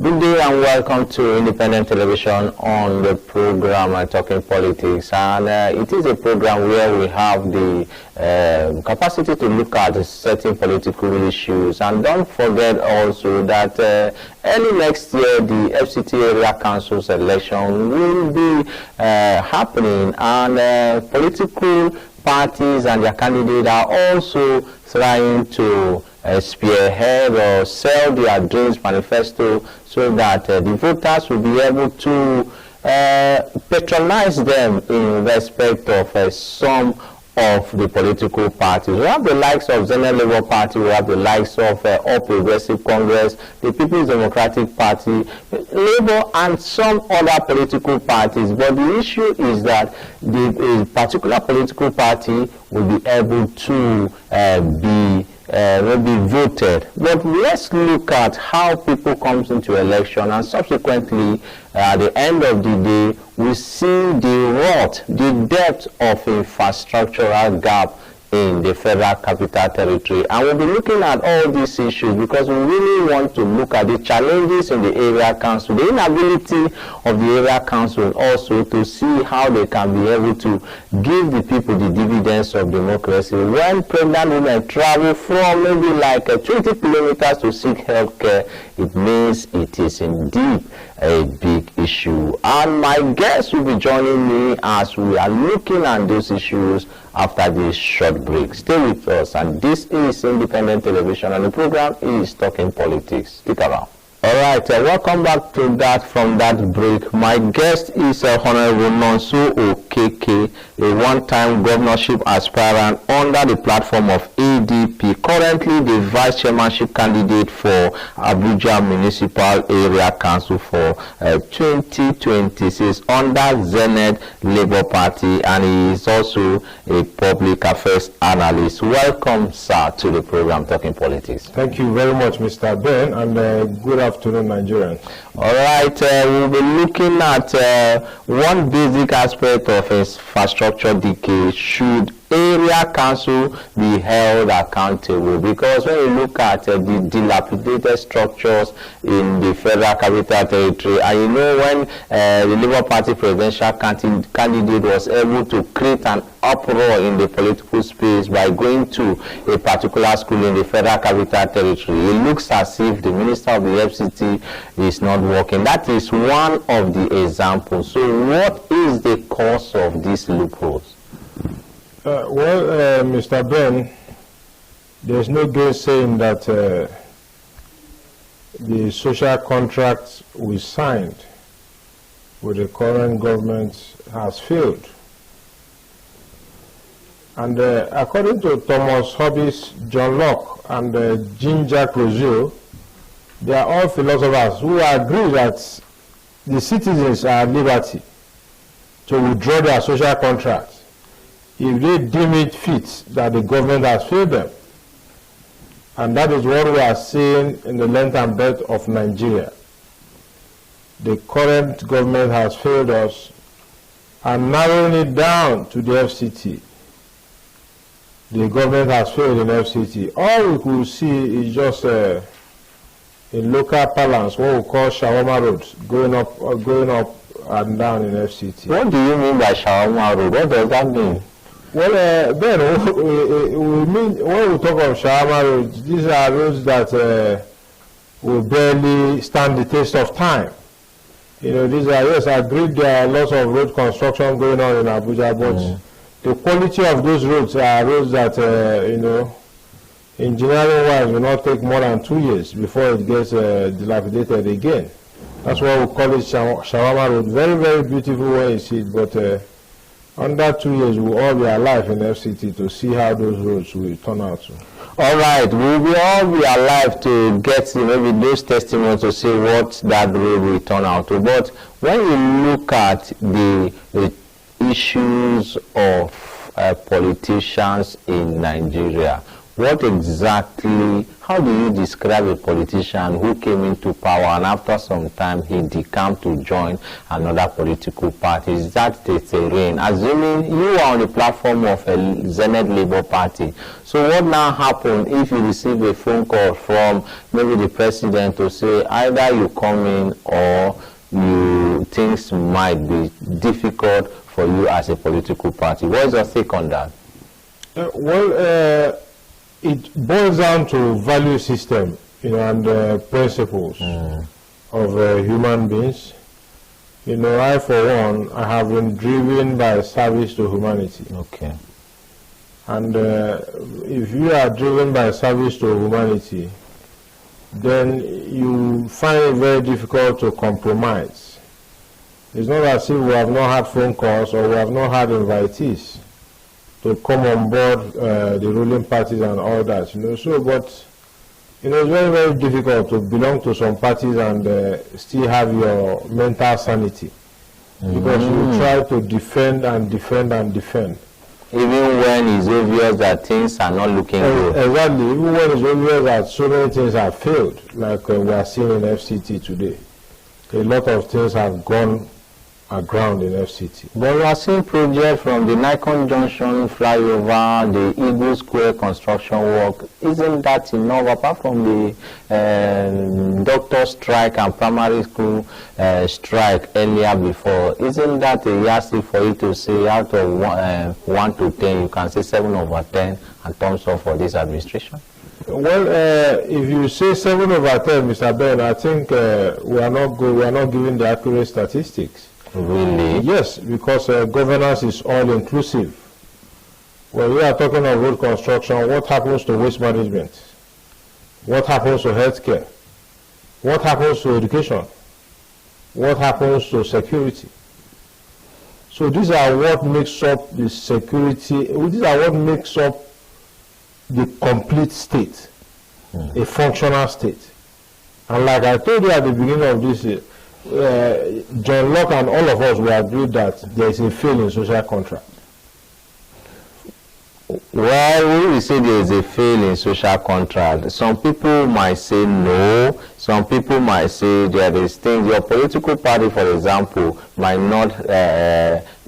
Good day and welcome to Independent Television on the program Talking Politics, and it is a program where we have the capacity to look at certain political issues. And don't forget also that early next year the FCT Area Council's election will be happening, and political parties and their candidates are also trying to spearhead or sell their dreams manifesto so that the voters will be able to patronize them in respect of some of the political parties. We have the likes of Zenith Labour Party, we have the likes of All Progressive Congress, the People's Democratic Party, Labour, and some other political parties. But the issue is that the particular political party will be able to will be voted. But let's look at how people comes into election, and subsequently at the end of the day we see the depth of infrastructural gap in the Federal Capital Territory. And we'll be looking at all these issues because we really want to look at the challenges in the area council, the inability of the area council also to see how they can be able to give the people the dividends of democracy. When pregnant women travel from maybe like 20 kilometers to seek health care, it means it is indeed a big issue. And my guests will be joining me as we are looking at those issues after this short break. Stay with us, and this is Independent Television, and the program is Talking Politics. Stick around. All right, welcome back to that from that break. My guest is Honorable NONSO OKEKE, a one-time governorship aspirant under the platform of ADP, currently the vice chairmanship candidate for Abuja Municipal Area Council for 2026 under Zenith Labour Party, and he is also a public affairs analyst. Welcome, sir, to the program Talking Politics. Thank you very much, Mr. Ben, and good afternoon, Nigerians. All right, we'll be looking at one basic aspect of infrastructure decay. Should area council be held accountable? Because when you look at the dilapidated structures in the Federal Capital Territory, and you know when the Labour Party presidential candidate was able to create an uproar in the political space by going to a particular school in the Federal Capital Territory, it looks as if the Minister of the FCT is not working. That is one of the examples. So what is the cause of these loopholes? Mr. Ben, there's no saying that the social contracts we signed with the current government has failed. And according to Thomas Hobbes, John Locke, and Jean-Jacques Rousseau, they are all philosophers who agree that the citizens are at liberty to withdraw their social contracts if they deem it fit that the government has failed them. And that is what we are seeing in the length and breadth of Nigeria. The current government has failed us, and narrowing it down to the FCT. The government has failed in FCT. All we could see is just in local parlance, what we call shawarma roads, going up and down in FCT. What do you mean by shawarma road? What does that mean? Well, Ben, we mean when we talk of shawarma roads, these are roads that will barely stand the test of time. You know, these are, yes, I agree there are lots of road construction going on in Abuja, but the quality of those roads are roads that, you know, engineering-wise will not take more than 2 years before it gets dilapidated again. That's why we call it shawarma road. Very, very beautiful when you see it, but under 2 years we'll all be alive in FCT to see how those roads will turn out. All right, we will all be alive to get maybe those testimonies to see what that road will turn out to. But when you look at the issues of politicians in Nigeria, What exactly, how do you describe a politician who came into power and after some time he decamped to join another political party? Is that the terrain? Assuming you are on the platform of a Zenith Labour Party, so what now happens if you receive a phone call from maybe the president to say either you come in or things might be difficult for you as a political party? What is your take on that? It boils down to value system, and principles of human beings. I, for one, I have been driven by service to humanity. Okay. And if you are driven by service to humanity, then you find it very difficult to compromise. It's not as if we have not had phone calls or we have not had invitees to come on board the ruling parties and all that, but it's very, very difficult to belong to some parties and still have your mental sanity, because you try to defend and defend and defend. Even when it's obvious that things are not looking good. Exactly, even when it's obvious that so many things have failed, like we are seeing in FCT today. A lot of things have gone aground in FCT. But we are seeing projects from the Nikon Junction flyover, the Eagle Square construction work. Isn't that enough, apart from the doctor strike and primary school strike earlier before? Isn't that a yardstick for you to say out of 1 to 10, you can say 7 over 10 and thumbs up for this administration? Well, if you say 7 over 10, Mr. Ben, I think we are not giving the accurate statistics. Really? Yes, because governance is all-inclusive. When we are talking of road construction, what happens to waste management? What happens to healthcare? What happens to education? What happens to security? So these are what makes up the security, these are what makes up the complete state, a functional state. And like I told you at the beginning of this, John Locke and all of us will agree that there is a failing social contract. Well, we say there is a failing social contract. Some people might say no. Some people might say there is things. Your political party, for example, might not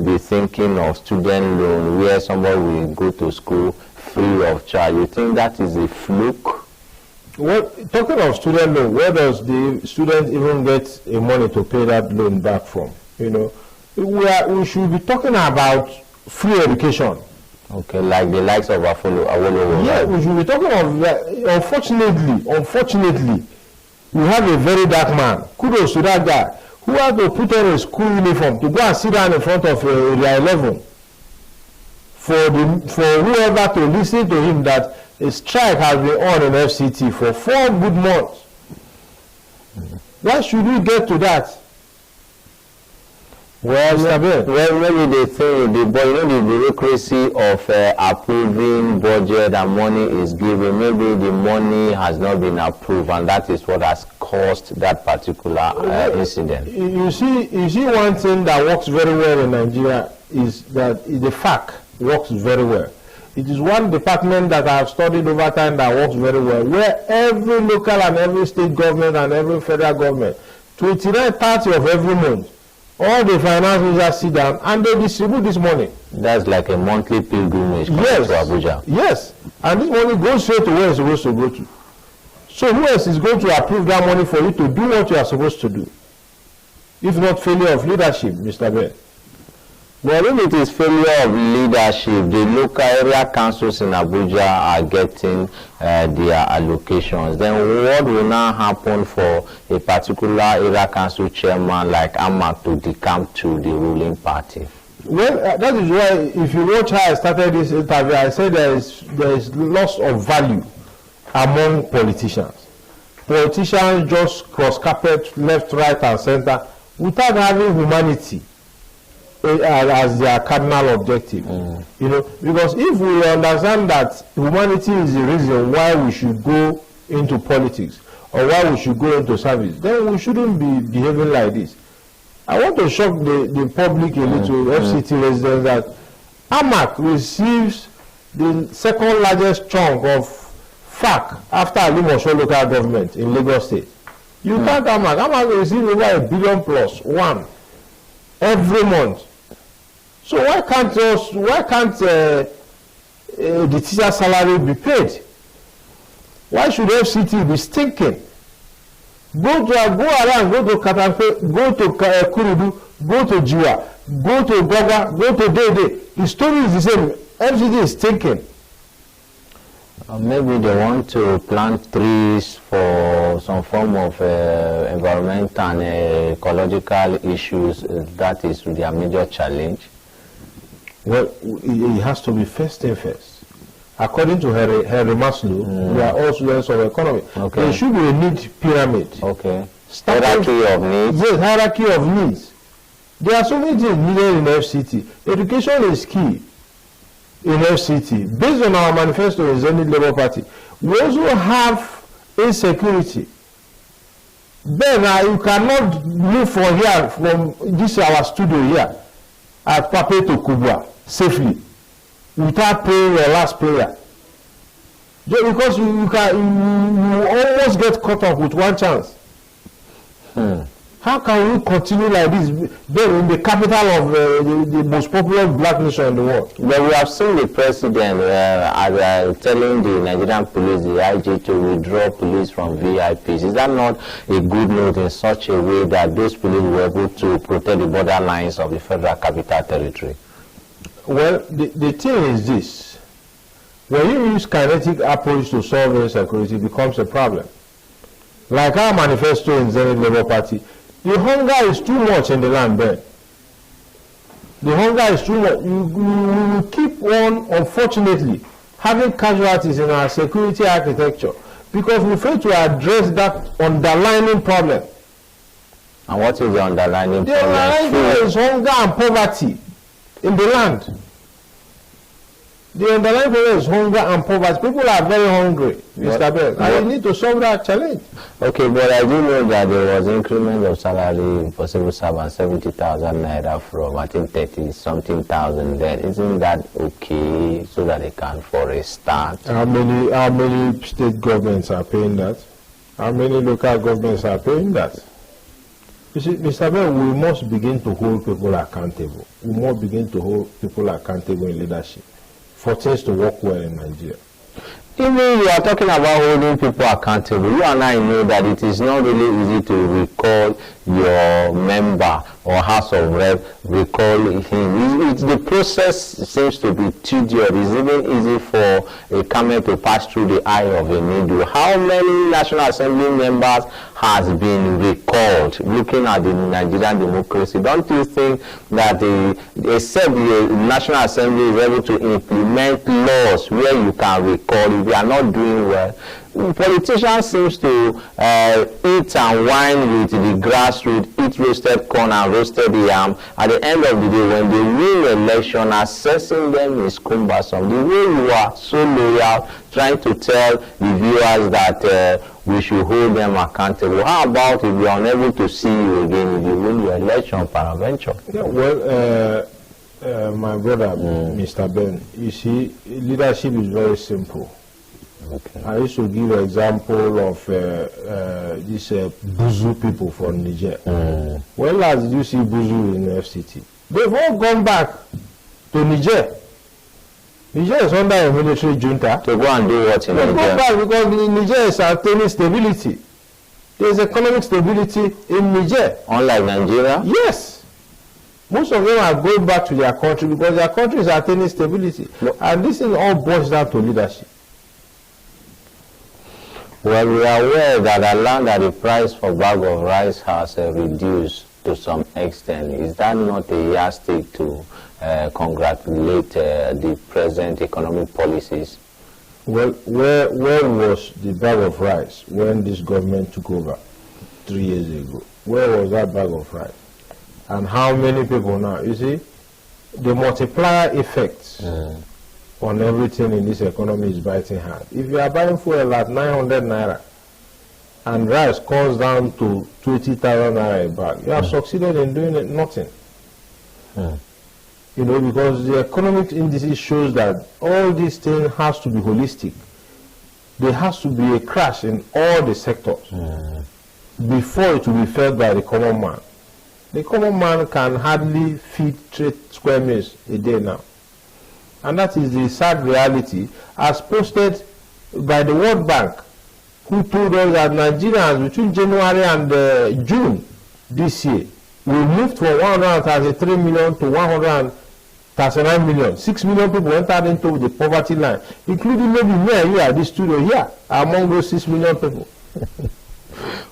be thinking of student loan where somebody will go to school free of charge. You think that is a fluke? Well, talking of student loan, where does the student even get a money to pay that loan back from? We should be talking about free education. Okay, like the likes of Awolowo. Yeah, we should be talking of that. Unfortunately, we have a very dark man. Kudos to that guy who had to put on a school uniform to go and sit down in front of area 11 for whoever to listen to him that a strike has been on in FCT for 4 good months. Why should we get to that? Well, maybe they think the bureaucracy of approving budget and money is given. Maybe the money has not been approved, and that is what has caused that particular incident. You see, one thing that works very well in Nigeria is that the FAC works very well. It is one department that I have studied over time that works very well, where every local and every state government and every federal government, 29/30 of every month, all the finance ministers sit down and they distribute this money. That's like a monthly pilgrimage to Abuja. Yes, and this money goes straight to where it's supposed to go to. So who else is going to approve that money for you to do what you are supposed to do? If not failure of leadership, Mr. Ben. Well, if it is failure of leadership, the local area councils in Abuja are getting their allocations. Then what will now happen for a particular area council chairman like AMAC to decamp to the ruling party? Well, that is why if you watch how I started this interview, I said there is loss of value among politicians. Politicians just cross carpet left, right, and center without having humanity as their cardinal objective. Because if we understand that humanity is the reason why we should go into politics or why we should go into service, then we shouldn't be behaving like this. I want to shock the public a little, FCT residents, that AMAC receives the second largest chunk of FAC after Alimosho local government in Lagos State. You can't AMAC. AMAC receive over $1 billion plus every month. So why can't the teacher salary be paid? Why should FCT be stinking? Go around, go to Katampe, go to Kurudu, go to Jiwa, go to Goga, go to Dede. The story is the same. FCT is stinking. Maybe they want to plant trees for some form of environmental and ecological issues. That is their major challenge. Well, it has to be first thing first. According to Henry Maslow, we are all students of economy. Okay. There should be a need pyramid. Okay. Hierarchy of needs. Yes, hierarchy of needs. There are so many things needed in FCT. Education is key in FCT. Based on our manifesto in Zenith Labour Party, we also have insecurity. Then you cannot move from here, from this our studio here, at Pape to Kubwa, safely, without paying your last prayer. Just because you almost get caught up with one chance. How can we continue like this, then in the capital of the most popular black nation in the world? But we have seen the president telling the Nigerian police, the IG, to withdraw police from VIPs. Is that not a good note in such a way that those police were able to protect the borderlines of the Federal Capital Territory? Well, the thing is this. When you use kinetic approach to solve insecurity, it becomes a problem. Like our manifesto in Zenith Labour Party, the hunger is too much in the land there. The hunger is too much. You keep on, unfortunately, having casualties in our security architecture because we fail to address that underlying problem. And what is the underlying problem? The underlying problem is hunger and poverty in the land. The underlying problem is hunger and poverty. People are very hungry, Mr. Bell, and we need to solve that challenge. Okay, but I do know that there was increment of salary for civil servants, 70,000 naira from, I think, 30-something thousand then. Isn't that okay so that they can for a start? How many state governments are paying that? How many local governments are paying that? You see, Mr. Bell, we must begin to hold people accountable. We must begin to hold people accountable in leadership for things to work well in Nigeria. Even you are talking about holding people accountable, you and I know that it is not really easy to recall your member or House of Rep, recall him. The process seems to be tedious. It's even easy for a camel to pass through the eye of a needle. How many National Assembly members has been recalled looking at the Nigerian democracy? Don't you think that except the National Assembly is able to implement laws where you can recall, if you are not doing well, politicians seems to eat and wine with the grassroots, eat roasted corn and roasted yam. At the end of the day, when they win election, assessing them is cumbersome. The way you are so loyal, trying to tell the viewers that we should hold them accountable. How about if we are unable to see you again if you win your election, peradventure? Yeah, well, my brother, Mr. Ben, you see, leadership is very simple. Okay. I used to give an example of these Buzu people from Niger. When last did you see Buzu in the FCT? They've all gone back to Niger. Niger is under a military junta. To go and do what in Niger? They've gone back because Niger is attaining stability. There is economic stability in Niger. Unlike Nigeria? Yes. Most of them are going back to their country because their country is attaining stability. And this is all boils down to leadership. Well, we are aware that along that the price for bag of rice has reduced to some extent. Is that not a yardstick to congratulate the present economic policies? Well, where was the bag of rice when this government took over 3 years ago? Where was that bag of rice? And how many people now? You see, the multiplier effects on everything in this economy is biting hard. If you are buying fuel at 900 naira and rice comes down to 20,000 naira a bag, you have succeeded in doing nothing. You know, because the economic indices shows that all these things has to be holistic. There has to be a crash in all the sectors before it will be felt by the common man. The common man can hardly feed 3 square meals a day now. And that is the sad reality as posted by the World Bank, who told us that Nigerians between January and June this year will move from 133 million to 139 million. 6 million people entered into the poverty line, including maybe me and you at this studio here, among those 6 million people.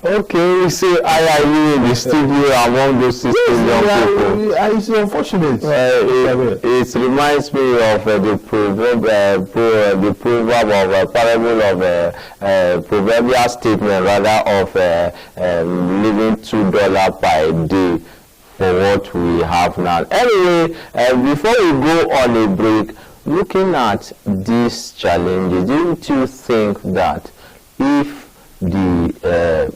Okay, so I are you in the studio among those 6 million people. It's unfortunate. It reminds me of the proverb of a parable of proverbial statement, rather, of living $2 per day for what we have now. Anyway, before we go on a break, looking at these challenges, don't you think that if the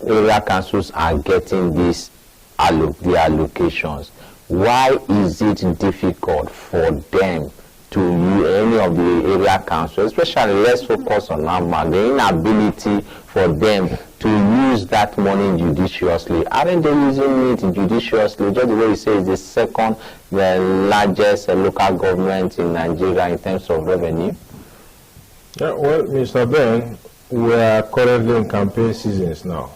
area councils are getting the allocations, why is it difficult for them to use any of the area councils, especially let's focus on AMAC, the inability for them to use that money judiciously? Aren't they using it judiciously? Just the way you say, it's the second largest local government in Nigeria in terms of revenue. Yeah, well, Mr. Ben, we are currently in campaign seasons now.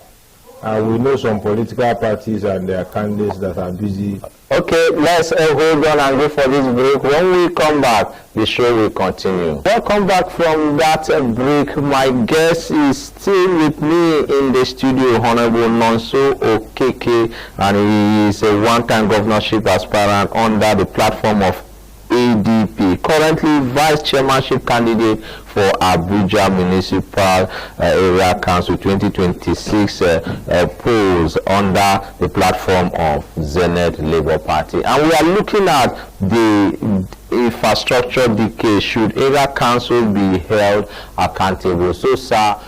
And we know some political parties and their candidates that are busy. Okay, let's hold on and go for this break. When we come back, the show will continue. Welcome back from that break. My guest is still with me in the studio, Honorable NONSO OKEKE, and he is a one-time governorship aspirant under the platform of ADP, currently vice chairmanship candidate for Abuja Municipal Area Council 2026 polls under the platform of Zenith Labour Party. And we are looking at the infrastructure decay. Should area councils be held accountable? So, sir,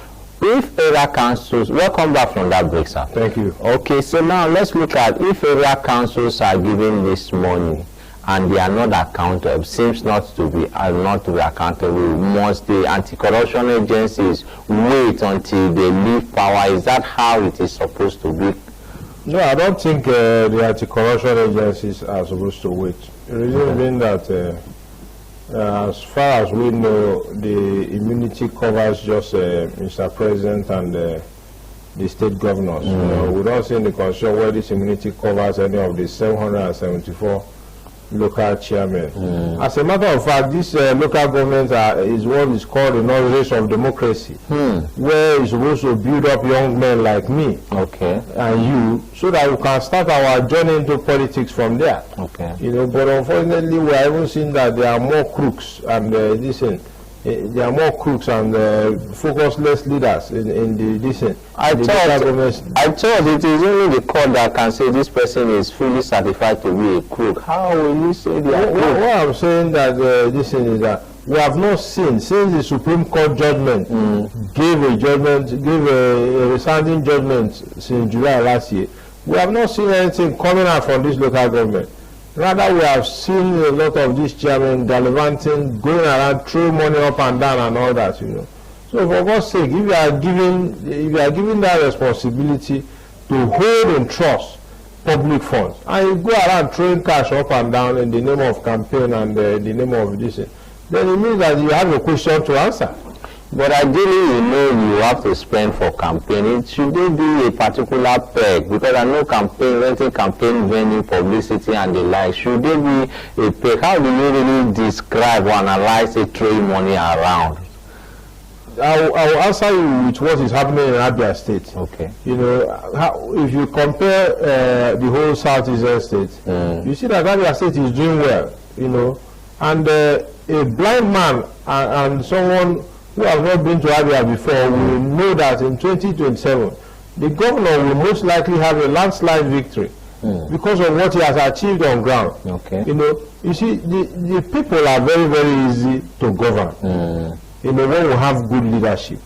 if area councils, welcome back from that break, sir. Thank you. Okay, so now let's look at if area councils are giving this money and they are not accountable, seems not to be accountable. Must the anti-corruption agencies wait until they leave power? Is that how it is supposed to be? No, I don't think the anti-corruption agencies are supposed to wait. The reason being that as far as we know, the immunity covers just Mr. President and the state governors. We don't see in the constitution where this immunity covers any of the 774 local chairmen. As a matter of fact, this local government is what is called the nurseries of democracy, where it's supposed to build up young men like me and you, so that we can start our journey into politics from there. You know, but unfortunately, we are even seeing that there are more crooks and there are more crooks and focusless leaders in the I thought it is only the court that can say this person is fully certified to be a crook. How will you say they are crook? What I'm saying that this is that we have not seen, since the Supreme Court judgment gave a resounding judgment since July last year, we have not seen anything coming out from this local government. Rather, we have seen a lot of these chairmen gallivanting, going around, throwing money up and down and all that, you know. So for God's sake, if you are given that responsibility to hold and trust public funds, and you go around throwing cash up and down in the name of campaign and the name of this, then it means that you have a question to answer. But ideally, you know, you have to spend for campaigning. Should there be a particular peg? Because I know renting campaign venue, publicity, and the like. Should there be a peg? How do you really describe or analyze it throwing money around? I will answer you with what is happening in Abia State. Okay. You know, if you compare the whole southeastern state, you see that Abia State is doing well. You know, and a blind man and someone who has not been to Abia before will know that in 2027, the governor will most likely have a landslide victory because of what he has achieved on ground. You know, you see, the people are very, very easy to govern. You know, when we have good leadership.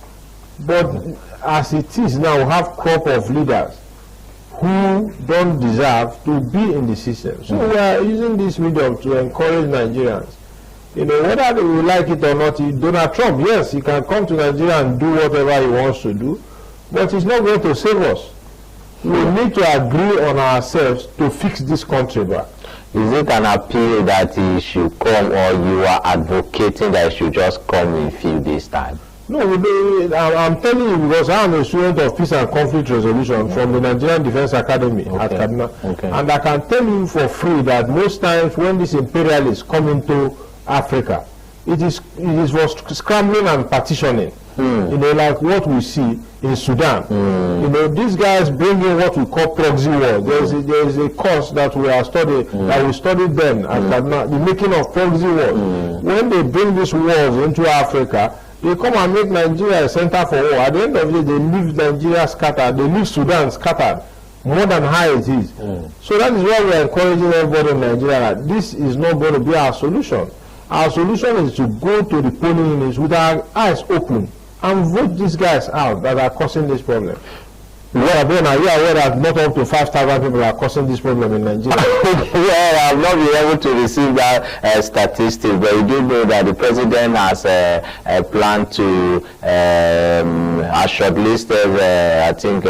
But as it is now, we have crop of leaders who don't deserve to be in the system. So we are using this medium to encourage Nigerians. You know, whether they will like it or not, Donald Trump, yes, he can come to Nigeria and do whatever he wants to do, but he's not going to save us. We need to agree on ourselves to fix this country back. Is it an appeal that he should come, or you are advocating that he should just come in a few days' time? No, I'm telling you because I am a student of peace and conflict resolution from the Nigerian Defense Academy at Kaduna. And I can tell you for free that most times when these imperialists come into Africa, it is for scrambling and partitioning. You know, like what we see in Sudan. You know, these guys bring in what we call proxy war. There is a course that we are studying, that we studied then at Kaduna, the making of proxy wars. When they bring these wars into Africa, they come and make Nigeria a center for war. At the end of the day, they leave Nigeria scattered, they leave Sudan scattered, more than how it is. So that is why we are encouraging everybody in Nigeria that this is not going to be our solution. Our solution is to go to the polling units with our eyes open and vote these guys out that are causing this problem. Well, then, are you aware that not up to 5,000 people are causing this problem in Nigeria? Well, I've not been able to receive that statistic, but you do know that the president has a plan to has shortlisted, I think,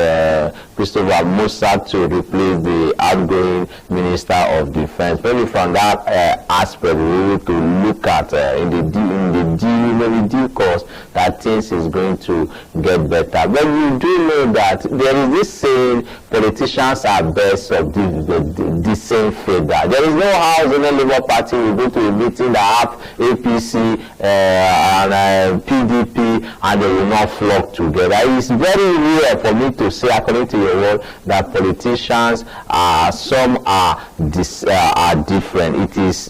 Christopher Musa to replace the outgoing Minister of Defense. Maybe from that aspect, we need to look at in the due course that things is going to get better. But we do know that there is this saying, politicians are best of the same feather. There is no house in the Labour Party will go to a meeting that have APC and PDP and they will not flock together. It's very rare for me to say, according to your word, that politicians some are different. It is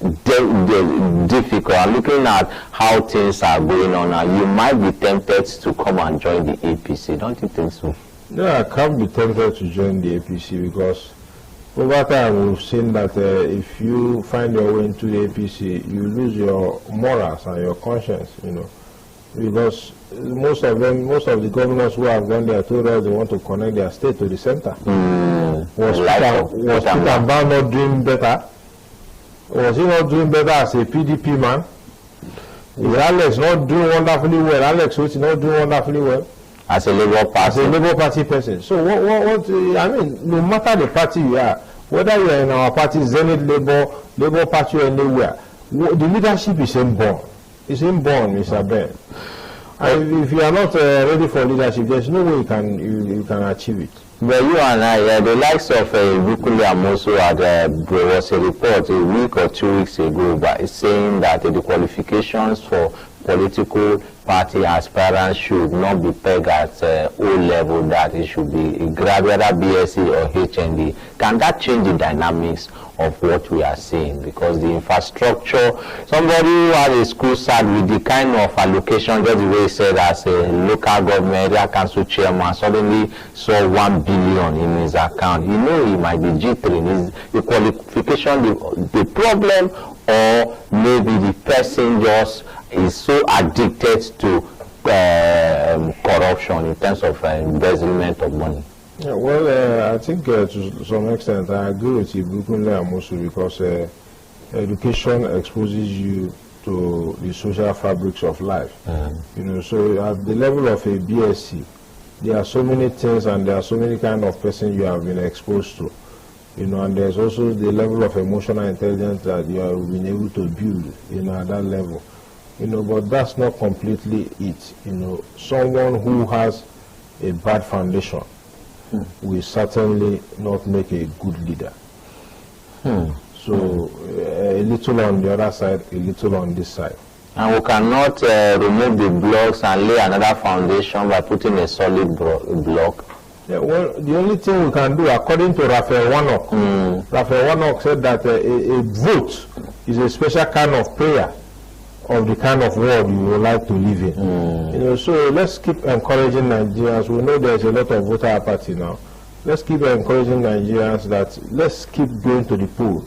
difficult. I'm looking at how things are going on now. You might be tempted to come and join the APC. Don't you think so? No, I can't be tempted to join the APC because over time we've seen that if you find your way into the APC, you lose your morals and your conscience, you know, because most of the governors who have gone there told us they want to connect their state to the center. Was Peter Mbah not doing better? Was he not doing better as a PDP man? Is Alex not doing wonderfully well? Alex Oti not doing wonderfully well? As a Labour Party. As a Labour Party person. So what I mean, no matter the party you are, whether you are in our party, Zenith, Labour Party or anywhere, the leadership is inborn. It's inborn, Mr. Ben. And if you are not ready for leadership, there's no way you can achieve it. But you and I, the likes of Bukunle Amoso there was a report a week or 2 weeks ago but it's saying that the qualifications for political party aspirants should not be pegged at O level, that it should be a graduate, BSc or HND. Can that change the dynamics of what we are seeing? Because the infrastructure, somebody who has a school start with the kind of allocation, just the way he said, as a local government area council chairman, suddenly saw 1 billion in his account. You know he might be G3. Is the qualification the problem, or maybe the person just is so addicted to corruption in terms of embezzlement of money? Yeah, well, I think to some extent I agree with you, Bukunle Amoso, because education exposes you to the social fabrics of life. You know, so at the level of a BSc, there are so many things and there are so many kind of person you have been exposed to. You know, and there's also the level of emotional intelligence that you have been able to build, you know, at that level. You know, but that's not completely it. You know, someone who has a bad foundation will certainly not make a good leader. So a little on the other side, a little on this side. And we cannot remove the blocks and lay another foundation by putting a solid block. Yeah, well, the only thing we can do, according to Raphael Warnock, Raphael Warnock said that a vote is a special kind of prayer of the kind of world you would like to live in. You know, so let's keep encouraging Nigerians. We know there's a lot of voter apathy now. Let's keep encouraging Nigerians that let's keep going to the poll.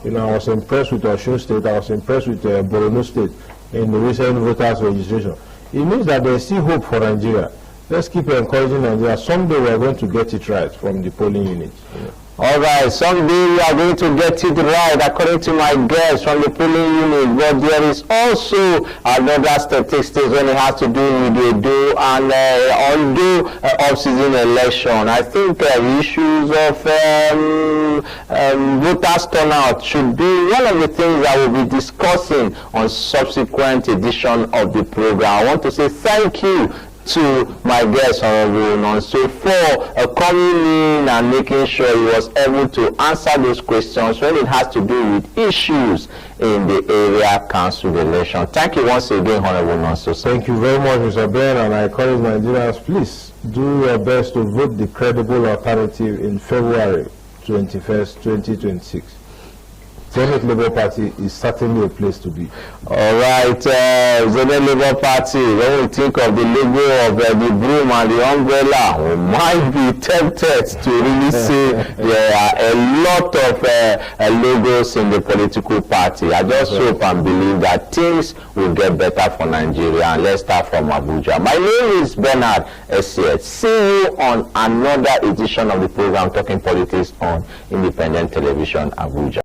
You know, I was impressed with Osun State. I was impressed with Borno State in the recent voters registration. It means that there's still hope for Nigeria. let's keep encouraging Nigeria. Someday we are going to get it right from the polling unit. All right, someday we are going to get it right, according to my guest from the polling unit. But there is also another statistics when it has to do with the do and undo off-season election. I think issues of voters turnout should be one of the things that we'll be discussing on subsequent edition of the program. I want to say thank you to my guest, Honorable NONSO, for coming in and making sure he was able to answer those questions when it has to do with issues in the area council election. Thank you once again, Honorable NONSO. Thank you very much, Mr. Ben, and I encourage Nigerians, please do your best to vote the credible alternative in February 21st, 2026. Zenith Labour Party is certainly a place to be. All right, Zenith Labour Party, when we think of the logo of the broom and the umbrella, we might be tempted to really say there are a lot of logos in the political party. I just hope and believe that things will get better for Nigeria. And let's start from Abuja. My name is Bernard Esiet. See you on another edition of the program Talking Politics on Independent Television, Abuja.